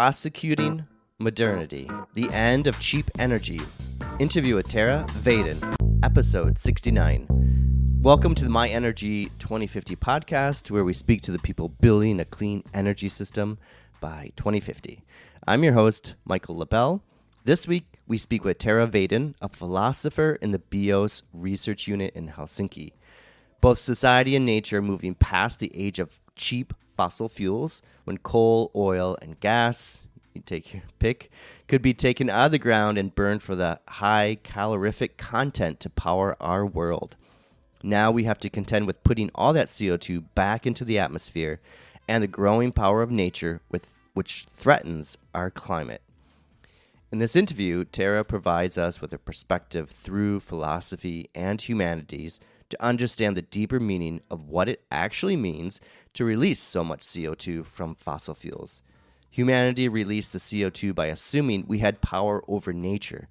Prosecuting Modernity, the End of Cheap Energy. Interview with Tere Vadén, episode 69. Welcome to the My Energy 2050 podcast, where we speak to the people building a clean energy system by 2050. I'm your host, Michael LaBelle. This week, we speak with Tere Vadén, a philosopher in the BIOS research unit in Helsinki. Both society and nature are moving past the age of cheap fossil fuels, when coal, oil, and gas, you take your pick, could be taken out of the ground and burned for the high calorific content to power our world. Now we have to contend with putting all that CO2 back into the atmosphere and the growing power of nature which threatens our climate. In this interview, Tere provides us with a perspective through philosophy and humanities to understand the deeper meaning of what it actually means to release so much CO2 from fossil fuels. Humanity released the CO2 by assuming we had power over nature,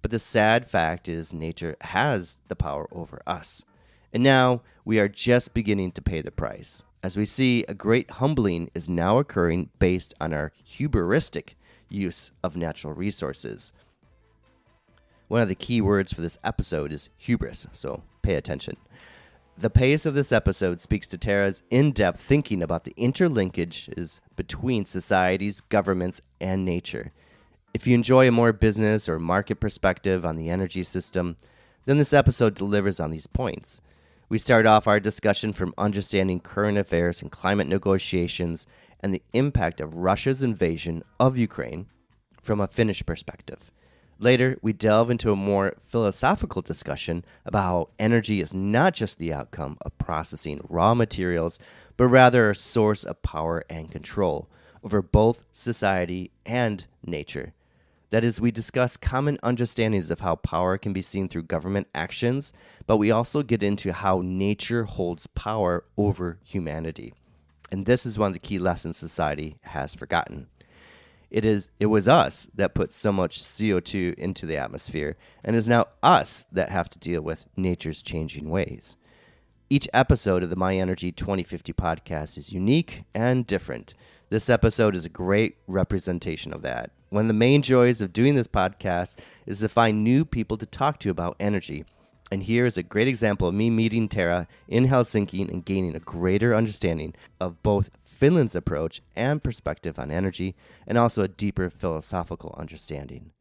but the sad fact is nature has the power over us. And now we are just beginning to pay the price. As we see, a great humbling is now occurring based on our hubristic use of natural resources. One of the key words for this episode is hubris, so pay attention. The pace of this episode speaks to Tere's in-depth thinking about the interlinkages between societies, governments, and nature. If you enjoy a more business or market perspective on the energy system, then this episode delivers on these points. We start off our discussion from understanding current affairs and climate negotiations and the impact of Russia's invasion of Ukraine from a Finnish perspective. Later, we delve into a more philosophical discussion about how energy is not just the outcome of processing raw materials, but rather a source of power and control over both society and nature. That is, we discuss common understandings of how power can be seen through government actions, but we also get into how nature holds power over humanity. And this is one of the key lessons society has forgotten. It was us that put so much CO2 into the atmosphere, and it is now us that have to deal with nature's changing ways. Each episode of the My Energy 2050 podcast is unique and different. This episode is a great representation of that. One of the main joys of doing this podcast is to find new people to talk to about energy. And here is a great example of me meeting Tere in Helsinki and gaining a greater understanding of both Finland's approach and perspective on energy, and also a deeper philosophical understanding.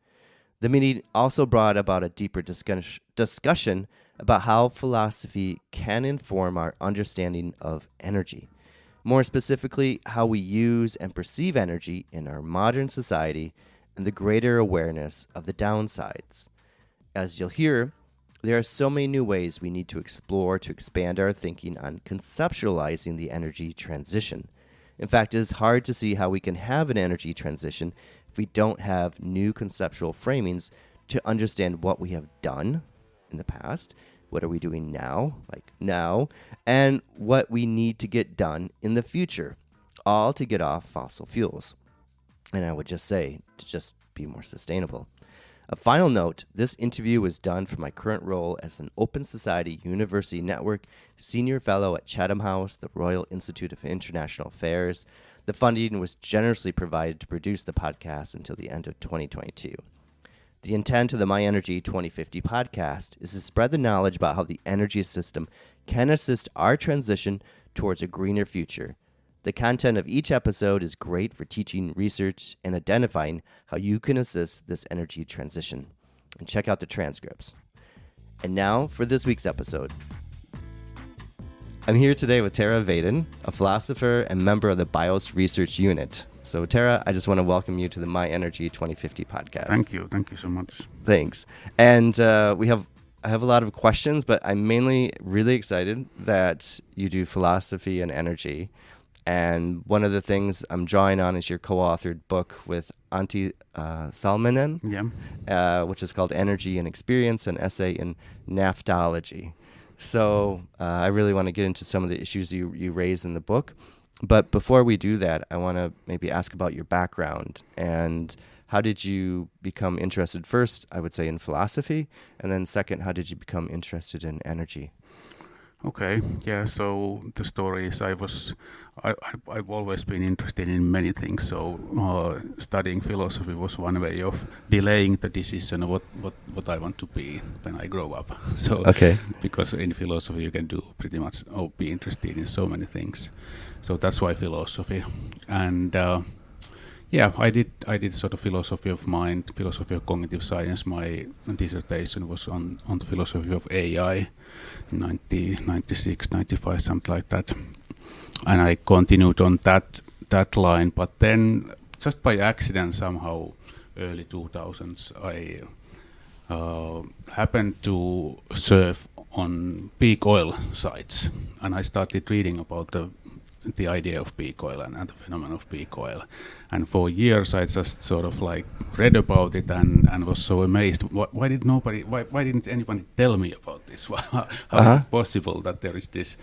The meeting also brought about a deeper discussion about how philosophy can inform our understanding of energy. More specifically, how we use and perceive energy in our modern society and the greater awareness of the downsides. As you'll hear, there are so many new ways we need to explore to expand our thinking on conceptualizing the energy transition. In fact, it is hard to see how we can have an energy transition if we don't have new conceptual framings to understand what we have done in the past, what are we doing now, and what we need to get done in the future, all to get off fossil fuels. And I would just say, to just be more sustainable. A final note, this interview was done for my current role as an Open Society University Network Senior Fellow at Chatham House, the Royal Institute of International Affairs. The funding was generously provided to produce the podcast until the end of 2022. The intent of the My Energy 2050 podcast is to spread the knowledge about how the energy system can assist our transition towards a greener future. The content of each episode is great for teaching, research, and identifying how you can assist this energy transition. And check out the transcripts. And now for this week's episode. I'm here today with Tere Vadén, a philosopher and member of the BIOS research unit. So Tere, I just want to welcome you to the My Energy 2050 podcast. Thank you so much. Thanks. And I have a lot of questions, but I'm mainly really excited that you do philosophy and energy. And one of the things I'm drawing on is your co-authored book with Antti Salminen, which is called Energy and Experience, an essay in naftology. So I really want to get into some of the issues you raise in the book. But before we do that, I want to maybe ask about your background and how did you become interested first, I would say, in philosophy, and then second, how did you become interested in energy? Okay, yeah. So the story is, I've always been interested in many things. So studying philosophy was one way of delaying the decision of what I want to be when I grow up. So Okay. because in philosophy you can do pretty much or be interested in so many things. So that's why philosophy, and yeah, I did sort of philosophy of mind, philosophy of cognitive science. My dissertation was on the philosophy of AI, 96, 95, something like that. And I continued on that line, but then just by accident somehow, early 2000s, I happened to surf on peak oil sites, and I started reading about the idea of peak oil and the phenomenon of peak oil. And for years I just sort of like read about it and was so amazed. Why didn't anybody tell me about this? How is Uh-huh. it possible that there is this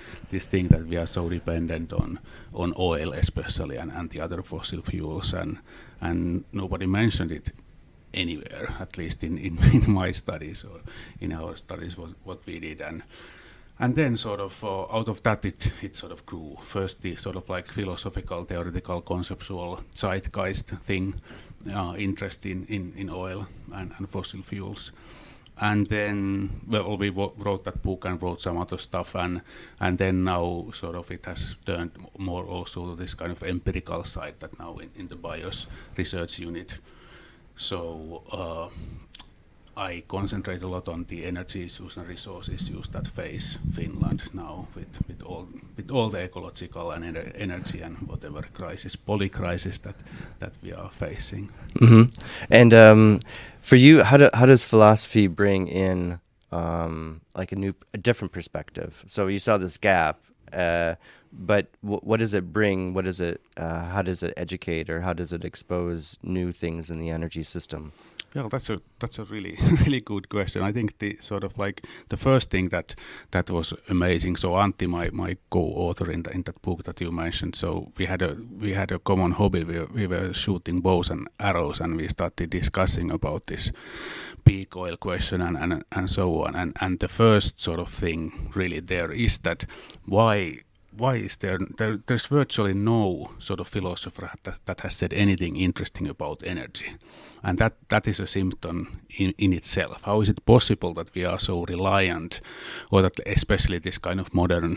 thing that we are so dependent on oil especially and the other fossil fuels, and nobody mentioned it anywhere, at least in my studies or in our studies, what we did. And then sort of out of that it sort of grew. First the sort of like philosophical, theoretical, conceptual zeitgeist thing, interest in oil and fossil fuels. And then well, we wrote that book and wrote some other stuff, and then now sort of it has turned more also to this kind of empirical side, that now in the BIOS research unit. So I concentrate a lot on the energy issues and resource issues that face Finland now with all the ecological and energy and whatever crisis, polycrisis that we are facing. Hmm. And for you, how does philosophy bring in like a different perspective? So you saw this gap, but what does it bring? What does it? How does it educate, or how does it expose new things in the energy system? Well, that's a really really good question. I think the sort of like the first thing that was amazing. So Antti, my co-author in that book that you mentioned. So we had a common hobby. We were shooting bows and arrows, and we started discussing about this peak oil question and so on. And the first sort of thing really there is that why is there's virtually no sort of philosopher that has said anything interesting about energy, and that is a symptom in itself. How is it possible that we are so reliant, or that especially this kind of modern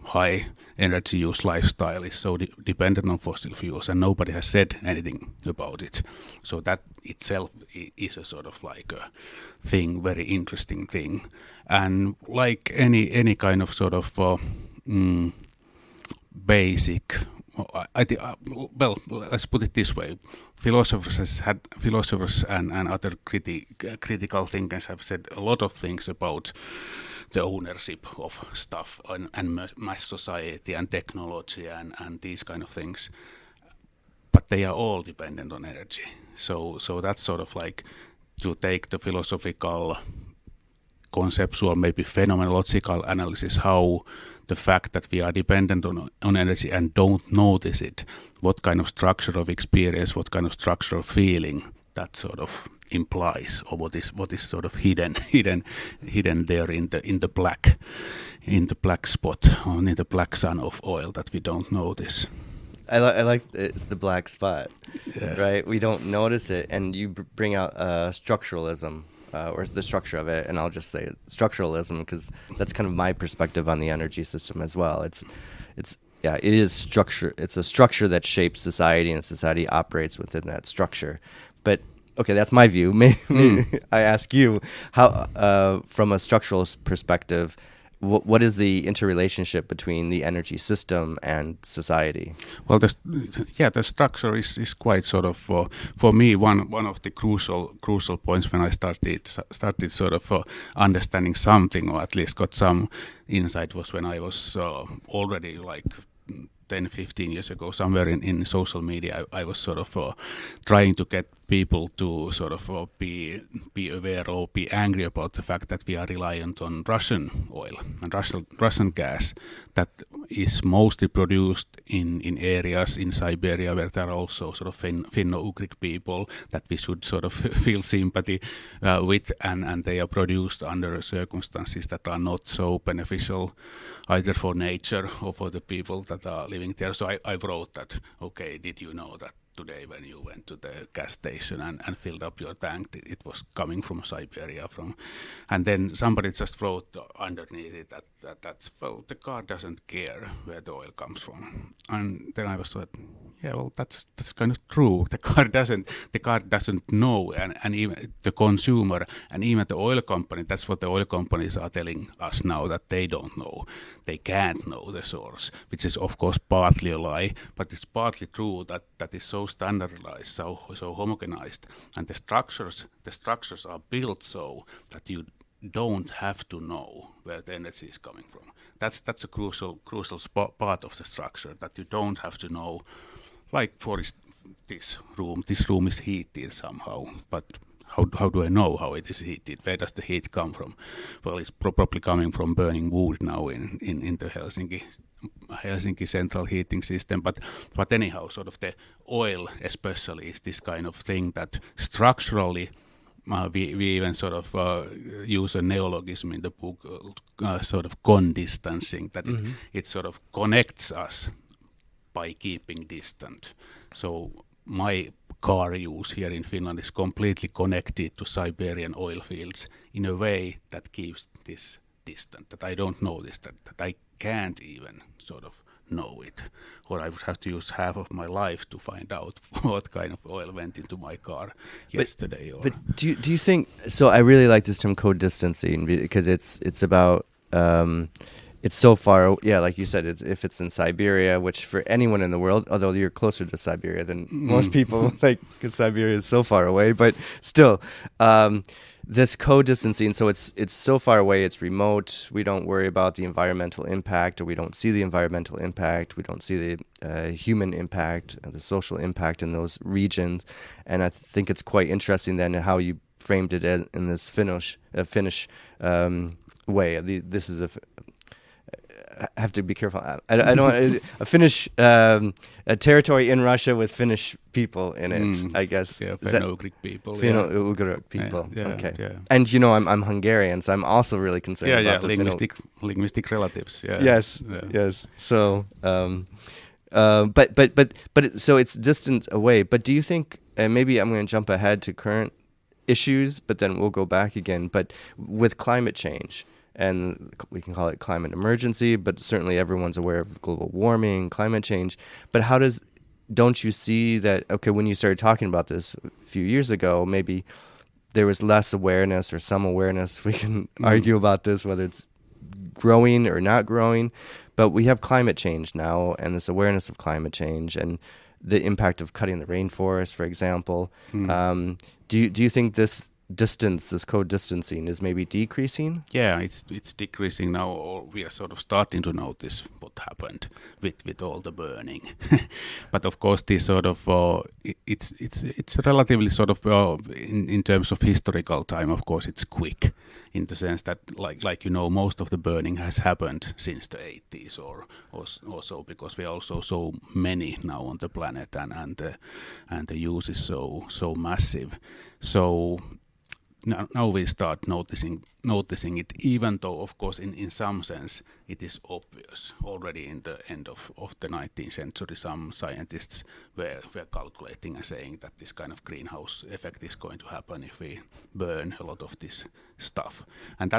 high energy use lifestyle is so dependent on fossil fuels, and nobody has said anything about it? So that itself is a sort of like a thing, very interesting thing. And like any kind of sort of basic. Well, let's put it this way: philosophers and other critical thinkers have said a lot of things about the ownership of stuff and mass society and technology and these kind of things, but they are all dependent on energy. So that's sort of like to take the philosophical, conceptual, maybe phenomenological analysis, how the fact that we are dependent on energy and don't notice it, what kind of structure of experience, what kind of structure of feeling that sort of implies, or what is sort of hidden there in the black spot, or in the black sun of oil that we don't notice. I like it's the black spot, Yeah. right? We don't notice it, and you bring out structuralism, or the structure of it, and I'll just say structuralism because that's kind of my perspective on the energy system as well. It's yeah, it is structure. It's a structure that shapes society, and society operates within that structure. But okay, that's my view. Maybe I ask you how, from a structural perspective, what is the interrelationship between the energy system and society? Well, the structure is quite sort of for me one of the crucial points when I started sort of understanding something, or at least got some insight, was when I was already like 10, 15 years ago, somewhere in social media. I was sort of trying to get people to sort of be aware or be angry about the fact that we are reliant on Russian oil and Russian gas that is mostly produced in areas in Siberia where there are also sort of Finno-Ugric people that we should sort of feel sympathy with, and they are produced under circumstances that are not so beneficial either for nature or for the people that are living there. So I wrote that, okay, did you know that today when you went to the gas station and filled up your tank, it was coming from Siberia, and then somebody just wrote underneath it that well, the car doesn't care where the oil comes from. And then I was like, yeah, well, that's kind of true. The car doesn't know, and even the consumer and even the oil company, that's what the oil companies are telling us now, that they don't know. They can't know the source, which is of course partly a lie, but it's partly true that is so standardized, so homogenized, and the structures are built so that you don't have to know where the energy is coming from. That's a crucial part of the structure, that you don't have to know. Like for this room is heated somehow, but how do I know how it is heated? Where does the heat come from? Well, it's probably coming from burning wood now in the Helsinki central heating system. But anyhow, sort of the oil especially is this kind of thing that structurally we even sort of use a neologism in the book, sort of condistancing, that it sort of connects us by keeping distant. So my car use here in Finland is completely connected to Siberian oil fields in a way that keeps this distant, that I don't know this, that I can't even sort of know it, or I would have to use half of my life to find out what kind of oil went into my car yesterday. But do you think, so I really like this term co-distancing, because it's about it's so far, yeah, like you said, if it's in Siberia, which for anyone in the world, although you're closer to Siberia than most people, like, because Siberia is so far away, but still, this co-distancing, so it's so far away, it's remote, we don't worry about the environmental impact, or we don't see the environmental impact, we don't see the human impact, the social impact in those regions, and I think it's quite interesting then how you framed it in this Finnish way. This is I have to be careful. I don't want a Finnish a territory in Russia with Finnish people in it. I guess. Yeah, Finno-Ugric people. Finno-Ugric people. Yeah, okay. Yeah. And I'm Hungarian, so I'm also really concerned about the linguistic relatives. Yeah. Yes. Yeah. Yes. So, but so it's distant away. But do you think? And maybe I'm going to jump ahead to current issues, but then we'll go back again. But with climate change. And we can call it climate emergency, but certainly everyone's aware of global warming, climate change. But don't you see that, okay, when you started talking about this a few years ago, maybe there was less awareness or some awareness. We can argue about this, whether it's growing or not growing. But we have climate change now, and this awareness of climate change and the impact of cutting the rainforest, for example. Do you think this co-distancing is maybe decreasing? Yeah, it's decreasing now, or we are sort of starting to notice what happened with all the burning. But of course, this sort of it's relatively sort of in terms of historical time. Of course, it's quick in the sense that like most of the burning has happened since the 80s or so, because we are also so many now on the planet, and the use is so massive. So now we start noticing it, even though, of course, in some sense, it is obvious. Already in the end of the 19th century, some scientists were calculating and saying that this kind of greenhouse effect is going to happen if we burn a lot of this stuff. And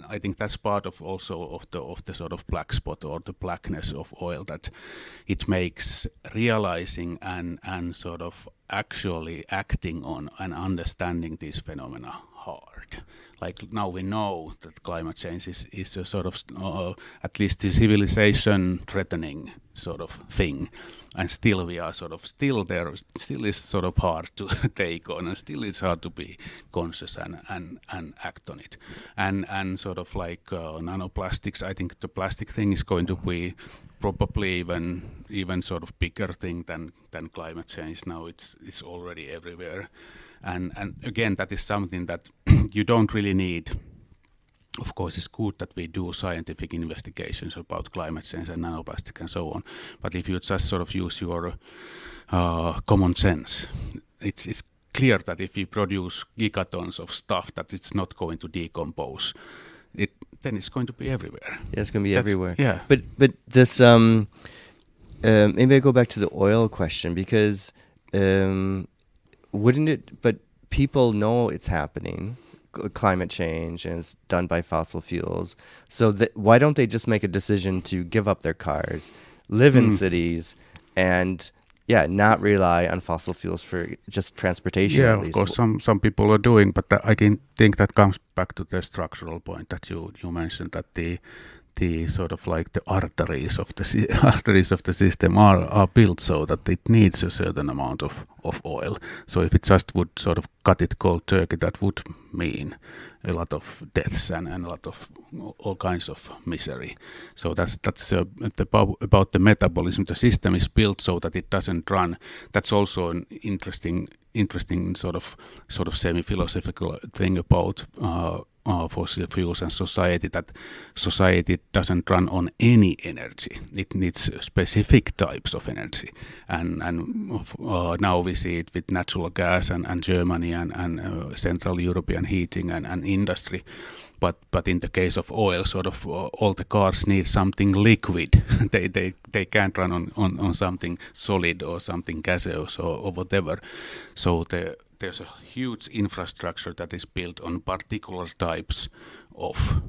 I think that's part of the sort of black spot or the blackness of oil, that it makes realizing and sort of actually acting on and understanding these phenomena hard. Like now we know that climate change is a sort of at least the civilization threatening sort of thing, and still we are sort of still is sort of hard to take on, and still it's hard to be conscious and act on it. And sort of like nanoplastics, I think the plastic thing is going to be probably even sort of bigger thing than climate change. Now it's already everywhere, and again that is something that you don't really need. Of course, it's good that we do scientific investigations about climate change and nanoplastic and so on. But if you just sort of use your common sense, it's clear that if you produce gigatons of stuff that it's not going to decompose, then it's going to be everywhere. Yeah, it's going to be everywhere. Yeah. But this maybe I go back to the oil question, because wouldn't it? But people know it's happening. Climate change, and it's done by fossil fuels. So why don't they just make a decision to give up their cars, live in cities, and not rely on fossil fuels for just transportation? Yeah, at of least. course, some people are doing, but I think that comes back to the structural point that you mentioned, that the sort of like the arteries of the system are built so that it needs a certain amount of oil. So if it just would sort of cut it cold turkey, that would mean a lot of deaths and a lot of all kinds of misery. So that's about the metabolism. The system is built so that it doesn't run. That's also an interesting sort of semi-philosophical thing about fossil fuels and society, that society doesn't run on any energy. It needs specific types of energy, and now we see it with natural gas and Germany and Central European heating and industry. But in the case of oil, sort of all the cars need something liquid. they can't run on something solid or something gaseous or whatever. So there's a huge infrastructure that is built on particular types of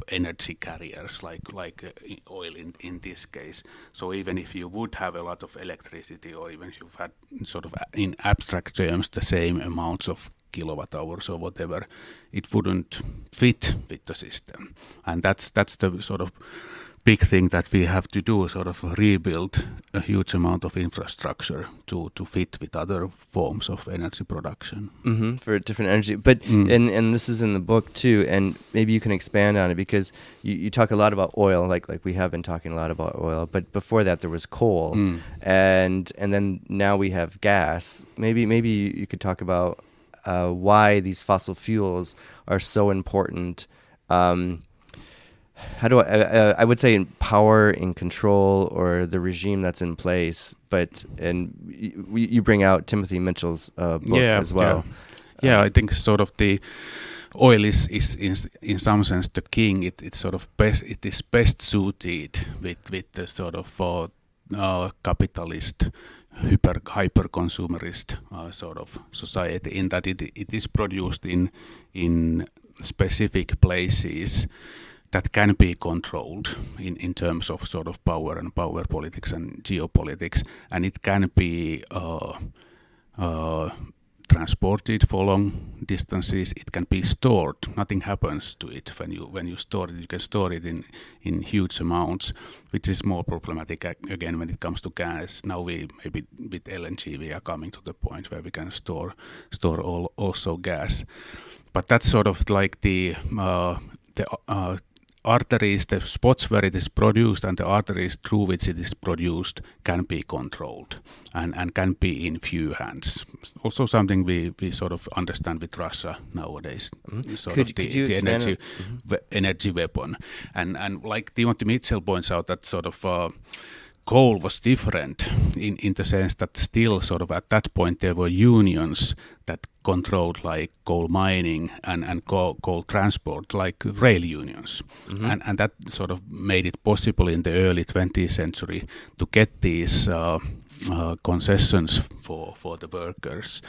energy carriers, like oil in this case. So even if you would have a lot of electricity, or even if you've had sort of in abstract terms the same amounts of kilowatt hours or whatever, it wouldn't fit with the system. And that's the sort of big thing that we have to do, sort of rebuild a huge amount of infrastructure to fit with other forms of energy production. For different energy. But and this is in the book too, and maybe you can expand on it, because you talk a lot about oil, like we have been talking a lot about oil, but before that there was coal, and then now we have gas. Maybe you could talk about why these fossil fuels are so important. How do I would say in power, in control, or the regime that's in place, and you bring out Timothy Mitchell's book as well. I think sort of the oil is in some sense the king. It's sort of it is best suited with the sort of capitalist hyper consumerist sort of society, in that it is produced in specific places that can be controlled in terms of sort of power and power politics and geopolitics, and it can be transported for long distances. It can be stored. Nothing happens to it when you store it. You can store it in huge amounts, which is more problematic again when it comes to gas. Now maybe with LNG we are coming to the point where we can store also gas, but that's sort of like the arteries, the spots where it is produced, and the arteries through which it is produced can be controlled and can be in few hands. Also something we sort of understand with Russia nowadays. Sort of the energy weapon. And like Timothy Mitchell points out, that sort of coal was different in the sense that still sort of at that point there were unions that controlled like coal mining and coal transport, like rail unions. And that sort of made it possible in the early 20th century to get these concessions for the workers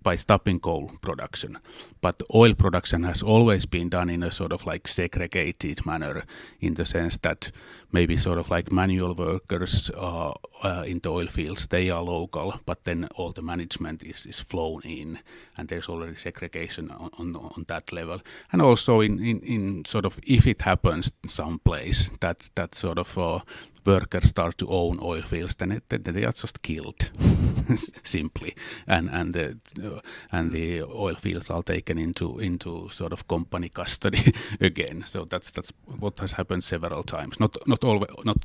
by stopping coal production. But oil production has always been done in a sort of like segregated manner, in the sense that maybe sort of like manual workers in the oil fields, they are local, but then all the management is flown in, and there's already segregation on that level. And also in sort of, if it happens someplace that sort of workers start to own oil fields, then they are just killed. simply, and the oil fields are taken into sort of company custody again. So that's what has happened several times, not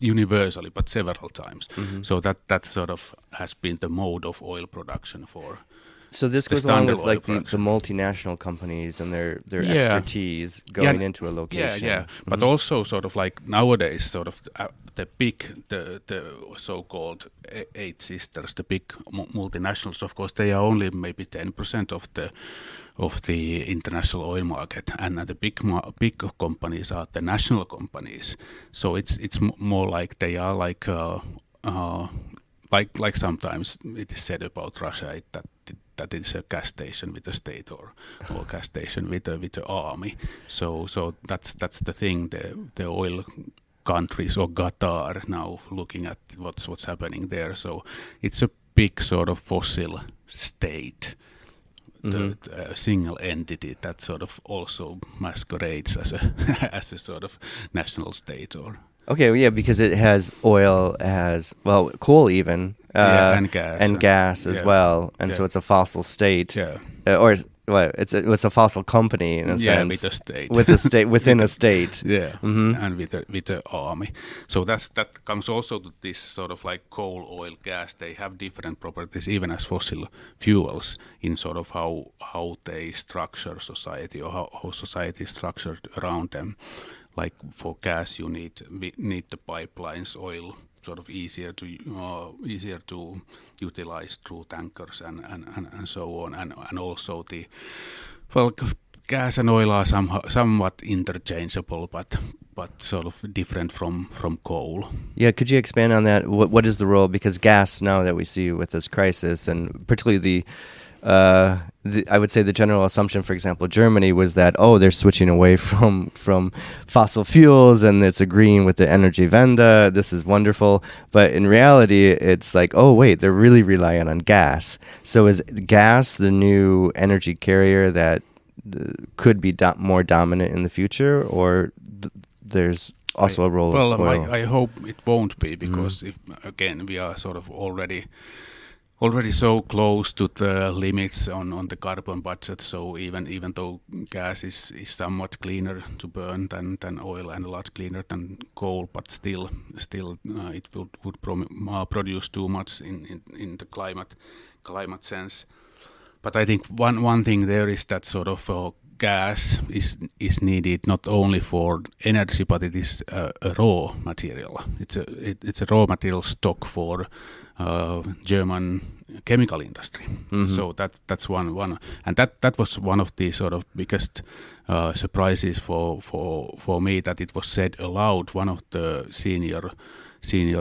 universally, but several times. So that sort of has been the mode of oil production for. So this goes along with like the multinational companies and their expertise going into a location. Yeah. But also sort of like nowadays, sort of the so-called eight sisters, the big multinationals. Of course, they are only maybe 10% of the international oil market, and the big companies are the national companies. So it's more like they are like sometimes it is said about Russia that it's a gas station with a state or gas station with the army. So that's the thing. The oil countries or Qatar now looking at what's happening there. So it's a big sort of fossil state. The single entity that sort of also masquerades as a sort of national state or. Okay, well, yeah, because it has oil, it has coal even, and gas as well, and so it's a fossil state, it's a fossil company in a sense, with a state, within a state, and with the army. So that comes also to this sort of like coal, oil, gas. They have different properties, even as fossil fuels, in sort of how they structure society or how society is structured around them. Like for gas, you need the pipelines, oil sort of easier to utilize through tankers and so on, and also gas and oil are somewhat interchangeable, but sort of different from coal. Yeah, could you expand on that? What is the role? Because gas now that we see with this crisis, and particularly I would say the general assumption, for example, Germany was that, they're switching away from fossil fuels and it's agreeing with the Energiewende. This is wonderful. But in reality, it's like, wait, they're really relying on gas. So is gas the new energy carrier that could be more dominant in the future, or there's also a role of oil? I hope it won't be, because if again we are sort of already so close to the limits on the carbon budget. So even though gas is somewhat cleaner to burn than oil and a lot cleaner than coal, but still it would produce too much in the climate sense. But I think one thing there is that sort of gas is needed not only for energy, but it is a raw material. It's a raw material stock for German chemical industry. So that's one, and that was one of the sort of biggest surprises for me, that it was said aloud. One of the senior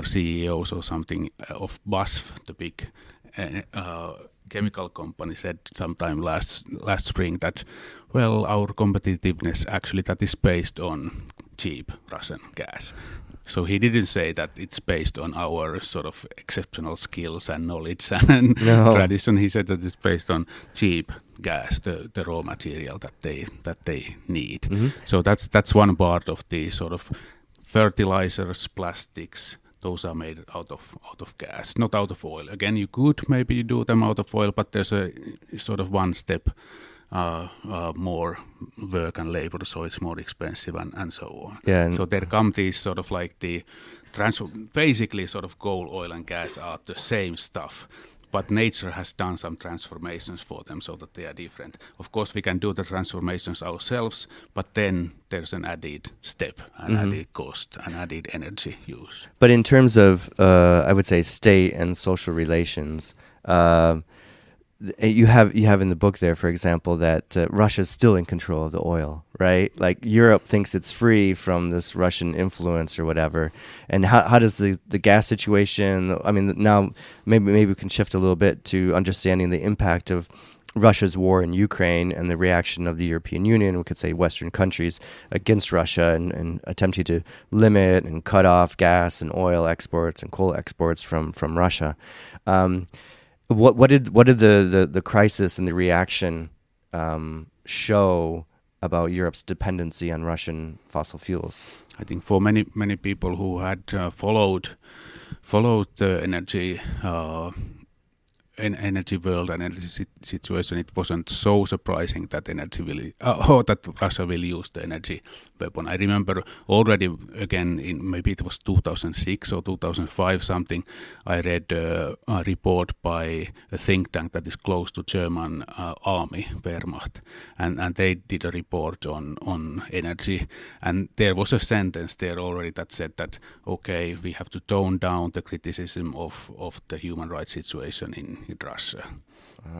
CEOs or something of BASF, the big chemical company, said sometime last spring that, our competitiveness actually that is based on cheap Russian gas. So he didn't say that it's based on our sort of exceptional skills and knowledge and tradition. He said that it's based on cheap gas, the raw material that they need. So that's one part of the sort of fertilizers, plastics. Those are made out of gas, not out of oil. Again, you could maybe do them out of oil, but there's a sort of one step more work and labor, so it's more expensive and so on. Yeah, so there come these sort of like the basically sort of coal, oil and gas are the same stuff, but nature has done some transformations for them so that they are different. Of course, we can do the transformations ourselves, but then there's an added step, an added cost, an added energy use. But in terms of, I would say, state and social relations, you have in the book there, for example, that Russia's still in control of the oil, right? Like Europe thinks it's free from this Russian influence or whatever. And how does the gas situation? I mean, now maybe we can shift a little bit to understanding the impact of Russia's war in Ukraine and the reaction of the European Union, we could say Western countries, against Russia and attempting to limit and cut off gas and oil exports and coal exports from Russia. What did the crisis and the reaction show about Europe's dependency on Russian fossil fuels? I think for many people who had followed the energy energy world and energy situation, it wasn't so surprising that that Russia will use the energy weapon. I remember already again in maybe it was 2006 or 2005 something. I read a report by a think tank that is close to German army, Wehrmacht, and they did a report on energy, and there was a sentence there already that said that okay, we have to tone down the criticism of the human rights situation in Russia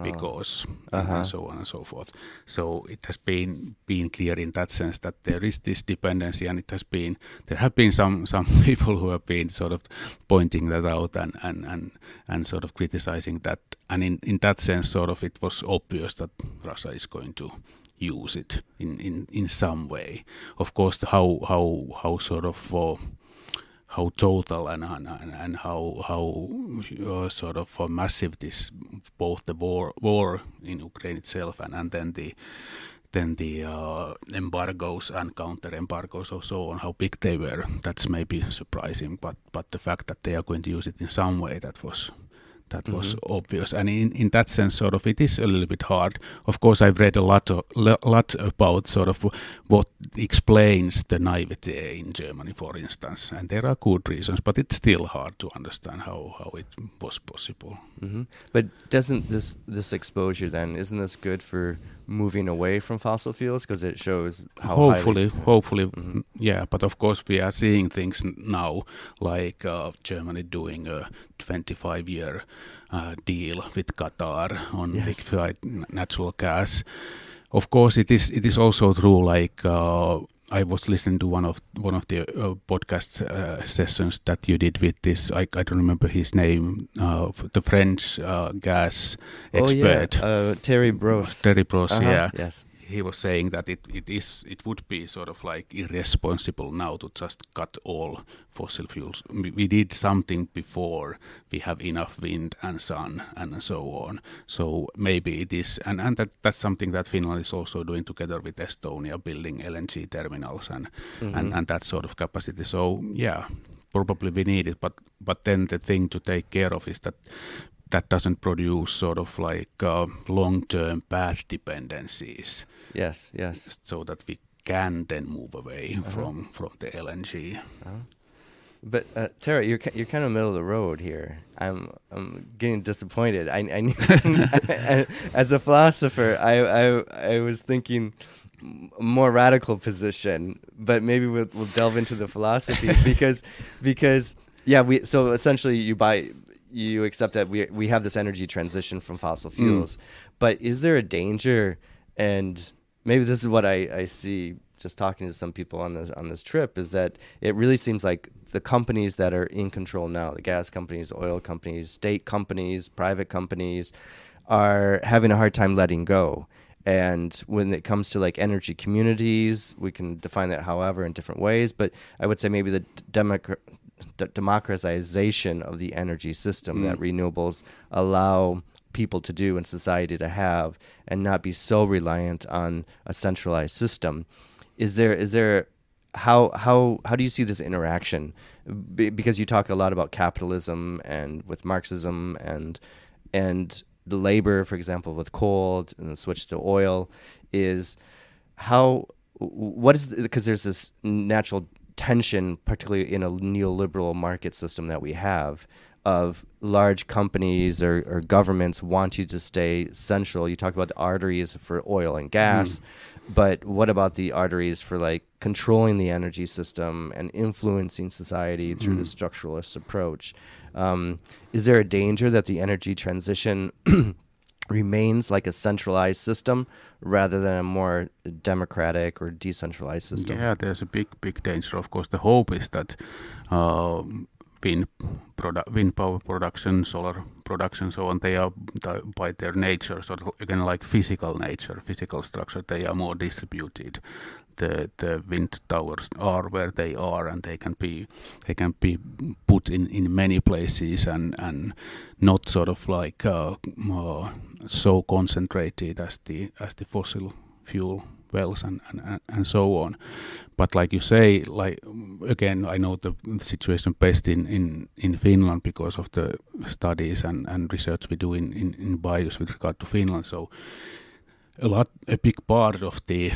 because and so on and so forth. So it has been clear in that sense that there is this dependency, and there have been some people who have been sort of pointing that out and sort of criticizing that, and in that sense sort of it was obvious that Russia is going to use it in some way. Of course, how sort of how total and how sort of massive this, both the war in Ukraine itself and then the embargoes and counter embargoes or so on, how big they were, that's maybe surprising, but the fact that they are going to use it in some way, that was obvious, and in that sense sort of it is a little bit hard. Of course, I've read a lot about sort of what explains the naivety in Germany, for instance, and there are good reasons, but it's still hard to understand how it was possible. But doesn't this exposure then, isn't this good for moving away from fossil fuels, because it shows how hopefully yeah, but of course we are seeing things now like Germany doing a 25-year deal with Qatar on liquefied natural gas. Of course, it is also true. Like I was listening to one of the podcast sessions that you did with this. I don't remember his name. The French gas expert. Tere Vadén. Tere Vadén. Yeah. Yes. He was saying that it would be sort of like irresponsible now to just cut all fossil fuels. We did something before. We have enough wind and sun and so on. So maybe it is, and that's something that Finland is also doing together with Estonia, building LNG terminals and that sort of capacity. So yeah, probably we need it, but then the thing to take care of is that doesn't produce sort of like long-term path dependencies. Yes. So that we can then move away from the LNG. But Tere, you're kind of middle of the road here. I'm getting disappointed. I as a philosopher, I was thinking a more radical position, but maybe we'll delve into the philosophy because so essentially you accept that we have this energy transition from fossil fuels, but is there a danger? And maybe this is what I see just talking to some people on this trip, is that it really seems like the companies that are in control now, the gas companies, oil companies, state companies, private companies, are having a hard time letting go. And when it comes to like energy communities, we can define that however in different ways, but I would say maybe the democratization of the energy system that renewables allow people to do in society to have, and not be so reliant on a centralized system. Is there how do you see this interaction? Because you talk a lot about capitalism and with Marxism and the labor, for example, with coal and the switch to oil, is because there's this natural tension, particularly in a neoliberal market system that we have, of large companies or governments want you to stay central. You talk about the arteries for oil and gas, but what about the arteries for like controlling the energy system and influencing society through the structuralist approach? Is there a danger that the energy transition remains like a centralized system rather than a more democratic or decentralized system? Yeah, there's a big danger. Of course, the hope is that wind power production, solar production, so on, they are by their nature, sort of again like physical nature, physical structure, they are more distributed. The wind towers are where they are, and they can be put in many places and not sort of like so concentrated as the fossil fuel wells and so on. But like you say, like again, I know the situation best in Finland because of the studies and research we do in BIOS with regard to Finland. So a big part of the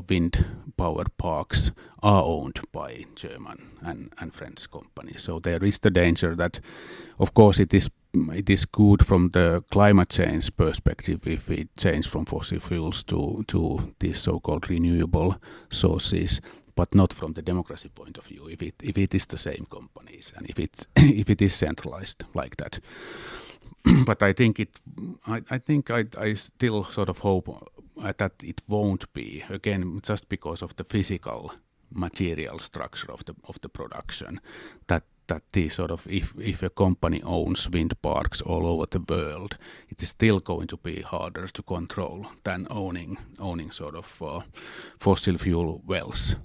wind power parks are owned by German and French companies. So there is the danger that, of course, it is good from the climate change perspective if we change from fossil fuels to these so-called renewable sources, but not from the democracy point of view. If it is the same companies and if it is centralized like that. But I think I still sort of hope that it won't be, again, just because of the physical material structure of the production, that the sort of if a company owns wind parks all over the world, it is still going to be harder to control than owning sort of fossil fuel wells,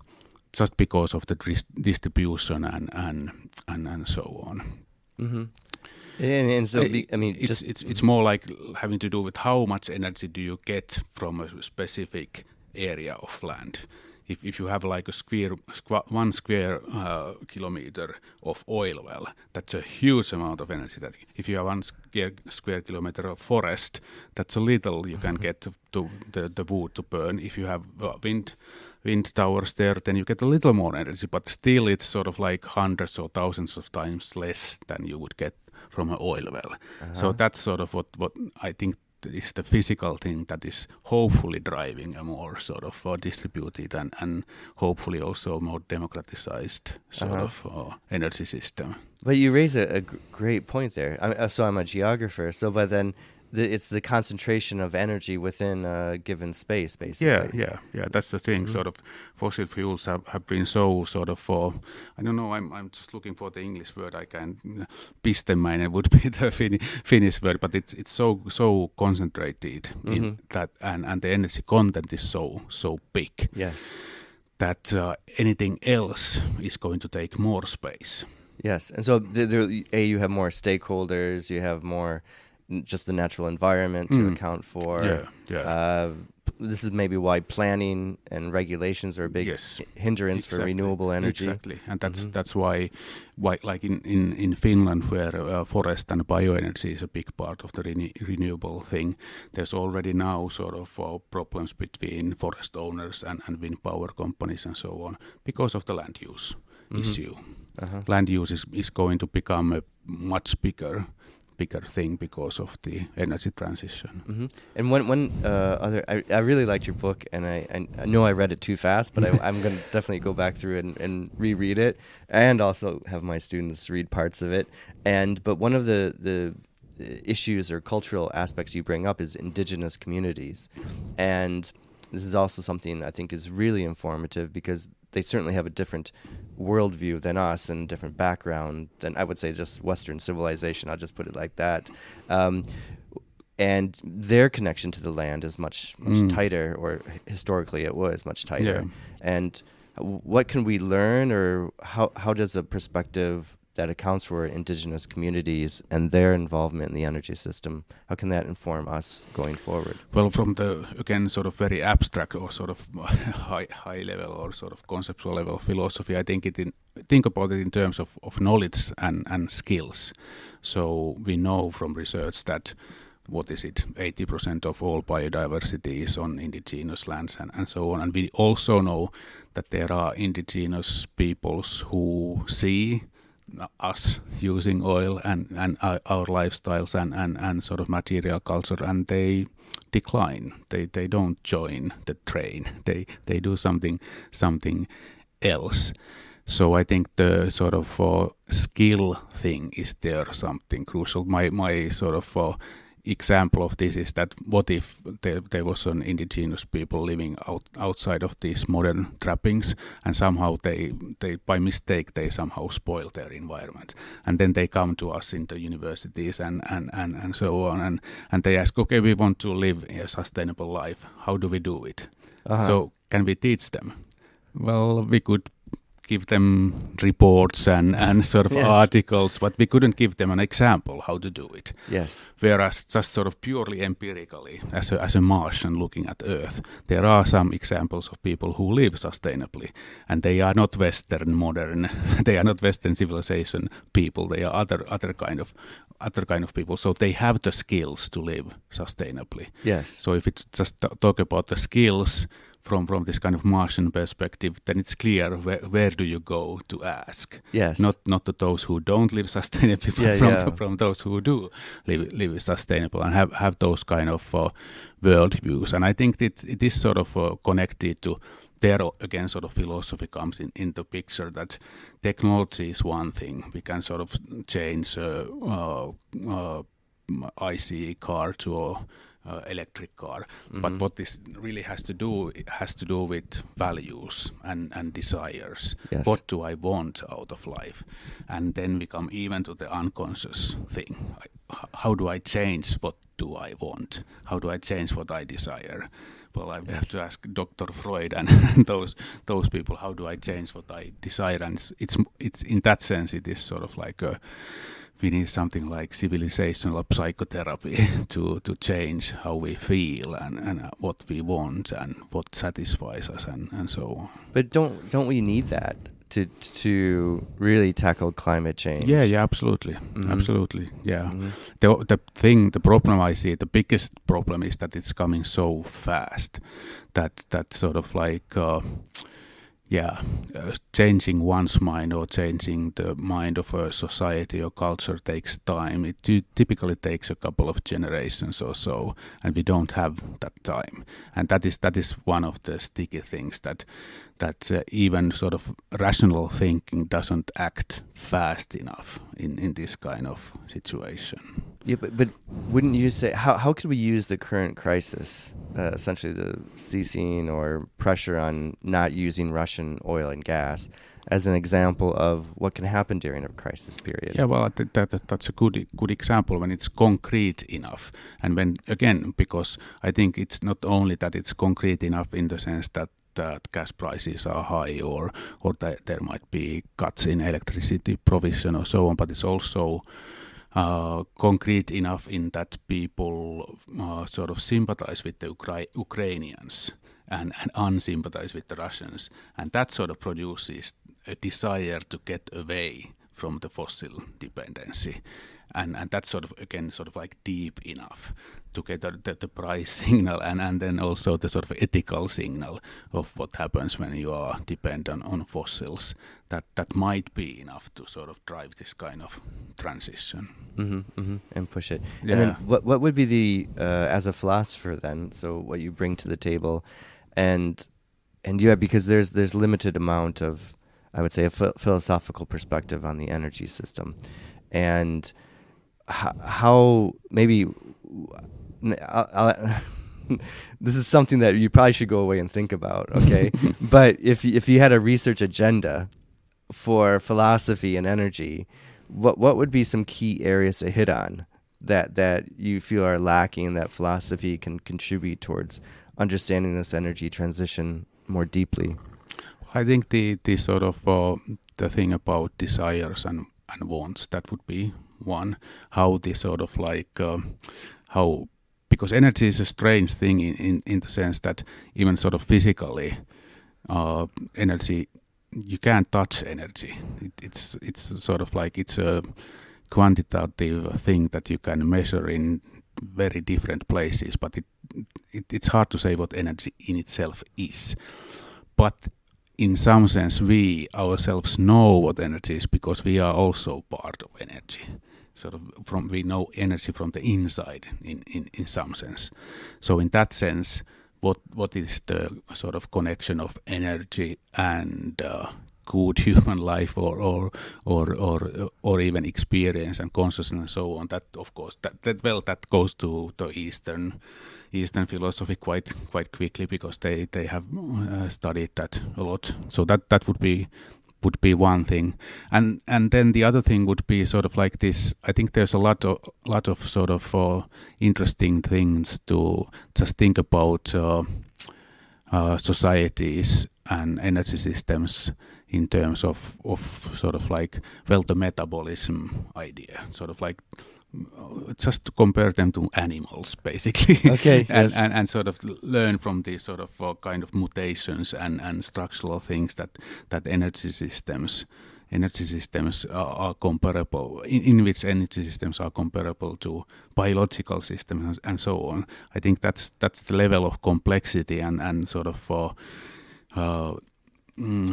just because of the distribution and so on. Mm-hmm. And so, I mean, it's more like having to do with how much energy do you get from a specific area of land. If you have like a 1 square kilometer of oil well, that's a huge amount of energy. That if you have 1 square kilometer of forest, that's a little you can get to the wood to burn. If you have wind towers there, then you get a little more energy, but still it's sort of like hundreds or thousands of times less than you would get from an oil well. Uh-huh. So that's sort of what I think is the physical thing that is hopefully driving a more sort of distributed and hopefully also more democratized sort of energy system. But you raise a great point there. So I'm a geographer, but then it's the concentration of energy within a given space, basically. Yeah. That's the thing. Mm-hmm. Sort of fossil fuels have been so sort of I don't know. I'm just looking for the English word. I can pistemäinen would be the Finnish word, but it's so concentrated in that, and the energy content is so big. Yes. That anything else is going to take more space. Yes, and so you have more stakeholders. You have more. Just the natural environment to account for. This is maybe why planning and regulations are a big hindrance for renewable energy. Exactly, and that's why like in Finland, where forest and bioenergy is a big part of the renewable thing, there's already now sort of problems between forest owners and wind power companies and so on because of the land use issue. Uh-huh. Land use is going to become a much bigger thing because of the energy transition. Mm-hmm. And one other, I really liked your book, and I know I read it too fast, but I'm going to definitely go back through it and reread it, and also have my students read parts of it. But one of the issues or cultural aspects you bring up is indigenous communities, and this is also something I think is really informative because they certainly have a different worldview than us and different background than, I would say, just Western civilization. I'll just put it like that. And their connection to the land is much tighter, or historically it was much tighter. Yeah. And what can we learn, or how does a perspective that accounts for indigenous communities and their involvement in the energy system, how can that inform us going forward? Well, from the, again, sort of very abstract or sort of high level or sort of conceptual level of philosophy, I think think about it in terms of knowledge and skills. So we know from research that 80% of all biodiversity is on indigenous lands and so on. And we also know that there are indigenous peoples who see us using oil and our lifestyles and sort of material culture, and they decline. They don't join the train. They do something else. So I think the sort of skill thing is there something crucial. My sort of example of this is that what if there was an indigenous people living outside of these modern trappings, and somehow they by mistake they somehow spoil their environment, and then they come to us in the universities and so on, and they ask, okay, we want to live a sustainable life, how do we do it? So can we teach them? Well, we could give them reports and sort of Yes. articles, but we couldn't give them an example how to do it. Yes. Whereas just sort of purely empirically, as a Martian looking at Earth, there are some examples of people who live sustainably, and they are not Western modern, they are not Western civilization people. They are other kind of people. So they have the skills to live sustainably. Yes. So if it's just talk about the skills from this kind of Martian perspective, then it's clear where do you go to ask. Yes. Not to those who don't live sustainably, but from those who do live sustainable and have those kind of worldviews. And I think it is sort of connected to there again. Sort of philosophy comes in the picture that technology is one thing. We can sort of change ICE car to a electric car, but what this really has to do with values and desires. Yes. What do I want out of life? And then we come even to the unconscious thing. How do I change what do I want? How do I change what I desire? Well, I have to ask Dr. Freud and those people. How do I change what I desire? And it's in that sense, it is sort of like we need something like civilizational psychotherapy to change how we feel and what we want and what satisfies us and so on. But don't we need that to really tackle climate change? Yeah, absolutely, absolutely, yeah. The problem I see, the biggest problem is that it's coming so fast that sort of like changing one's mind or changing the mind of a society or culture takes time. It typically takes a couple of generations or so, and we don't have that time. And that is one of the sticky things that even sort of rational thinking doesn't act fast enough in this kind of situation. Yeah, but wouldn't you say how could we use the current crisis, essentially the ceasing or pressure on not using Russian oil and gas, as an example of what can happen during a crisis period? Yeah, well, that's a good example when it's concrete enough, and when again, because I think it's not only that it's concrete enough in the sense that gas prices are high or that there might be cuts in electricity provision or so on, but it's also concrete enough in that people sort of sympathize with the Ukrainians and unsympathize with the Russians, and that sort of produces a desire to get away from the fossil dependency. And that's sort of, again, sort of like deep enough to get the price signal and then also the sort of ethical signal of what happens when you are dependent on fossils. That might be enough to sort of drive this kind of transition. And push it. Yeah. And then what would be the, as a philosopher then, so what you bring to the table, and you have, because there's limited amount of, I would say, a philosophical perspective on the energy system. And how maybe this is something that you probably should go away and think about, okay? But if you had a research agenda for philosophy and energy, what would be some key areas to hit on that you feel are lacking, that philosophy can contribute towards understanding this energy transition more deeply? I think the sort of the thing about desires and wants, that would be one. How the sort of like how, because energy is a strange thing in the sense that even sort of physically energy, you can't touch energy. It's sort of like it's a quantitative thing that you can measure in very different places, but it's hard to say what energy in itself is. But in some sense, we ourselves know what energy is because we are also part of energy. Sort of we know energy from the inside in some sense. So in that sense, what is the sort of connection of energy and good human life or even experience and consciousness and so on? That of course that goes to the Eastern philosophy quite quickly because they have studied that a lot. So that would be one thing, and then the other thing would be sort of like this. I think there's a lot of sort of interesting things to just think about societies and energy systems in terms of sort of like, well, the metabolism idea, sort of like just to compare them to animals, basically. Okay, and, yes. and sort of learn from these sort of kind of mutations and structural things that energy systems are comparable, in which energy systems are comparable to biological systems and so on. I think that's the level of complexity and sort of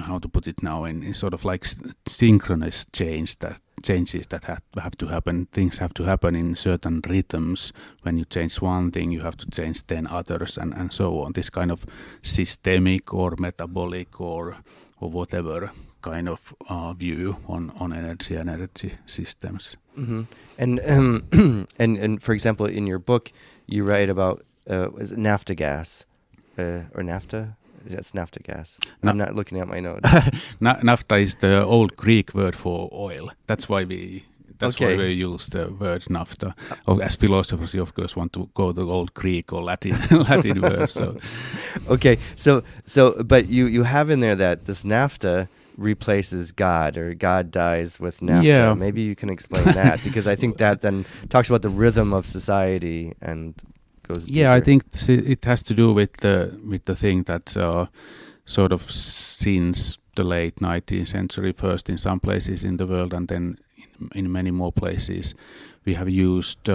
how to put it now, in sort of like synchronous changes that have to happen. Things have to happen in certain rhythms. When you change one thing, you have to change 10 others and so on. This kind of systemic or metabolic or whatever kind of view on energy and energy systems. Mm-hmm. And and for example, in your book, you write about is it naphtha gas or naphtha? That's naphtha gas. I'm not looking at my notes. Naphtha is the old Greek word for oil. That's why we use the word naphtha. As philosophers, you of course want to go to old Greek or Latin words. So. Okay, so but you have in there that this naphtha replaces God, or God dies with naphtha. Yeah. Maybe you can explain that, because I think that then talks about the rhythm of society and goes deeper. Yeah, I think it has to do with the thing that sort of since the late 19th century, first in some places in the world and then in many more places, we have used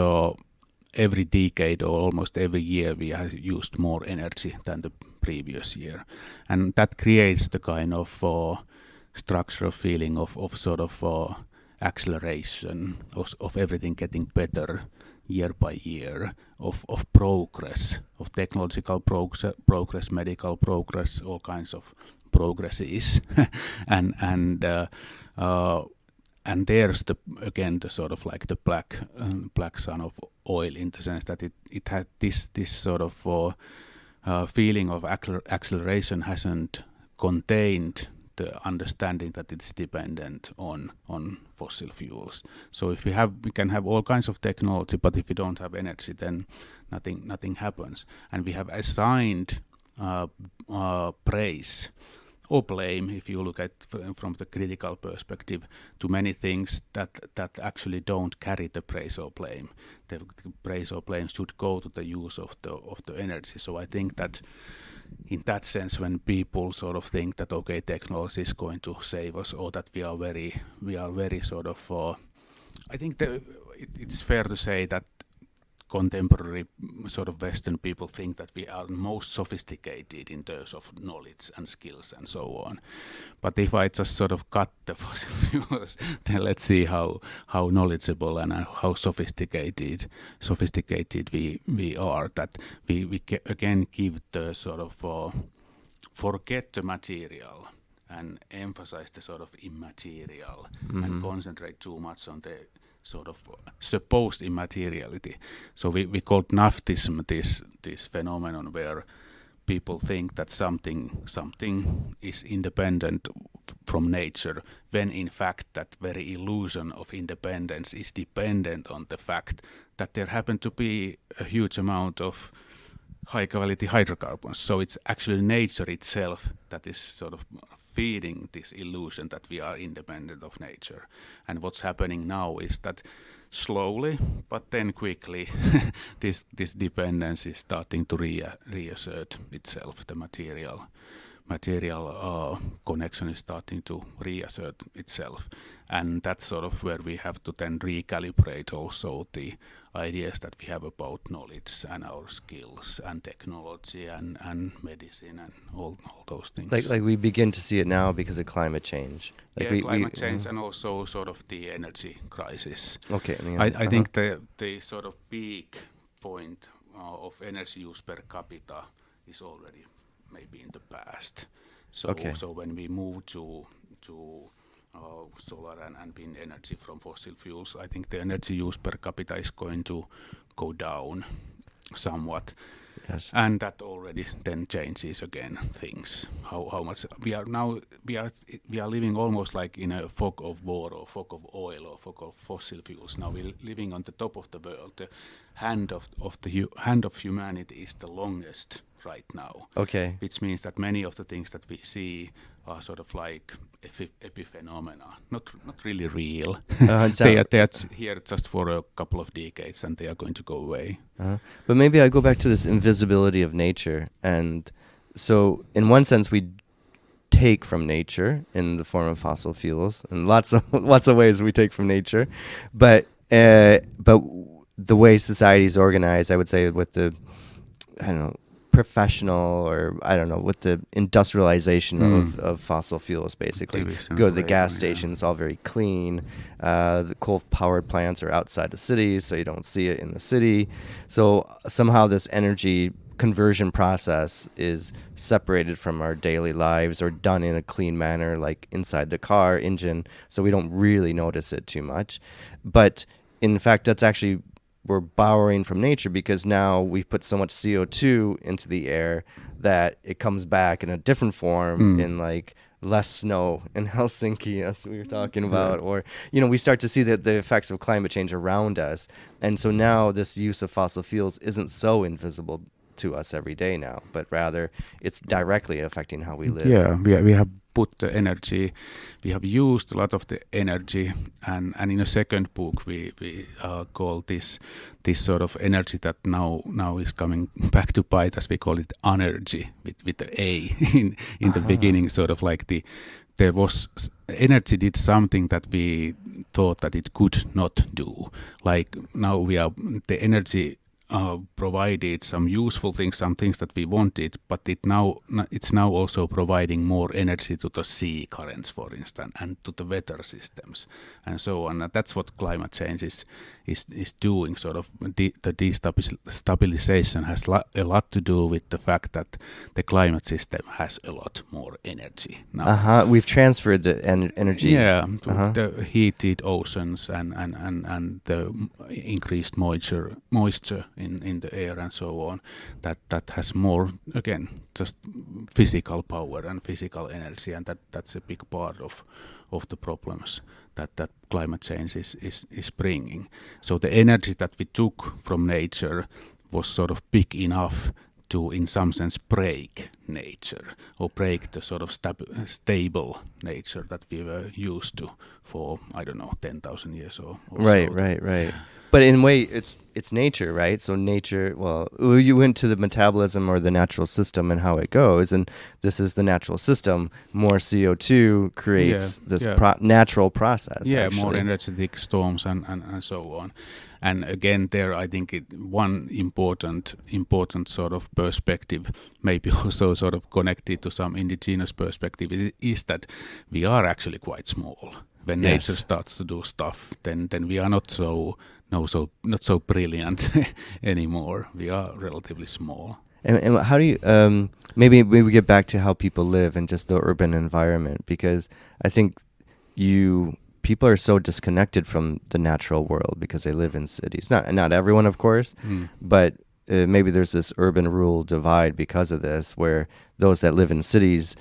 every decade or almost every year we have used more energy than the previous year, and that creates the kind of structural feeling of sort of acceleration of everything getting better year by year, of progress, of technological progress, medical progress, all kinds of progresses, and there's the sort of like the black sun of oil, in the sense that it had this sort of feeling of acceleration hasn't contained the understanding that it's dependent on fossil fuels. So if we can have all kinds of technology, but if we don't have energy, then nothing happens. And we have assigned praise or blame, if you look at from the critical perspective, to many things that actually don't carry the praise or blame. The praise or blame should go to the use of the energy. So I think that in that sense, when people sort of think that okay, technology is going to save us, or that we are very sort of, I think it's fair to say that contemporary sort of Western people think that we are most sophisticated in terms of knowledge and skills and so on. But if I just sort of cut the fossil fuels, then let's see how knowledgeable and how sophisticated we are. That we again give the sort of forget the material and emphasize the sort of immaterial, and concentrate too much on the sort of supposed immateriality. So we called naftism this phenomenon where people think that something is independent from nature, when in fact that very illusion of independence is dependent on the fact that there happen to be a huge amount of high quality hydrocarbons. So it's actually nature itself that is sort of feeding this illusion that we are independent of nature. And what's happening now is that slowly but then quickly this dependence is starting to reassert itself. The material connection is starting to reassert itself, and that's sort of where we have to then recalibrate also the ideas that we have about knowledge and our skills and technology and medicine and all those things. Like we begin to see it now because of climate change. Like climate change and also sort of the energy crisis. Okay. Yeah. I think the sort of peak point of energy use per capita is already maybe in the past. So when we move to solar and wind energy from fossil fuels, I think the energy use per capita is going to go down somewhat. Yes. And that already then changes again things. How much we are living almost like in a fog of war or fog of oil or fog of fossil fuels. Now we're living on the top of the world. The hand of humanity is the longest right now. Okay. Which means that many of the things that we see sort of like epiphenomena, not really real. They They are here just for a couple of decades, and they are going to go away. But maybe I go back to this invisibility of nature, and so in one sense we take from nature in the form of fossil fuels, and lots of ways we take from nature, but the way society is organized, I would say, with the professional, or with the industrialization of fossil fuels, basically. Go to the gas station, it's all very clean. The coal-powered plants are outside the cities, so you don't see it in the city. So somehow this energy conversion process is separated from our daily lives, or done in a clean manner, like inside the car engine, so we don't really notice it too much. But in fact, that's actually, we're borrowing from nature, because now we put so much CO2 into the air that it comes back in a different form in like less snow in Helsinki, as we were talking about, or we start to see the effects of climate change around us. And so now this use of fossil fuels isn't so invisible to us every day now, but rather it's directly affecting how we live. Yeah, we have put the energy, we have used a lot of the energy, and in a second book we call this sort of energy that now is coming back to bite us. We call it energy with the A in the beginning, sort of like there was energy did something that we thought that it could not do. Like now the energy provided some useful things, some things that we wanted, but it's now also providing more energy to the sea currents, for instance, and to the weather systems, and so on. And that's what climate change is doing. Sort of the destabilization has a lot to do with the fact that the climate system has a lot more energy now. We've transferred the energy. Yeah, the heated oceans and the increased moisture in the air and so on, that has more, again, just physical power and physical energy, and that's a big part of the problems that climate change is bringing. So the energy that we took from nature was sort of big enough to, in some sense, break nature, or break the sort of stable nature that we were used to for, 10,000 years or right, so. Right. But in a way, it's nature, right? So nature, you went to the metabolism or the natural system and how it goes, and this is the natural system. More CO2 creates natural process. Yeah, actually. More energetic storms and so on. And again, there I think one important sort of perspective, maybe also sort of connected to some indigenous perspective, is that we are actually quite small. When nature starts to do stuff, then we are not so brilliant anymore. We are relatively small. And how do you maybe we get back to how people live in just the urban environment, because I think people are so disconnected from the natural world because they live in cities. Not everyone, of course, but maybe there's this urban-rural divide because of this, where those that live in cities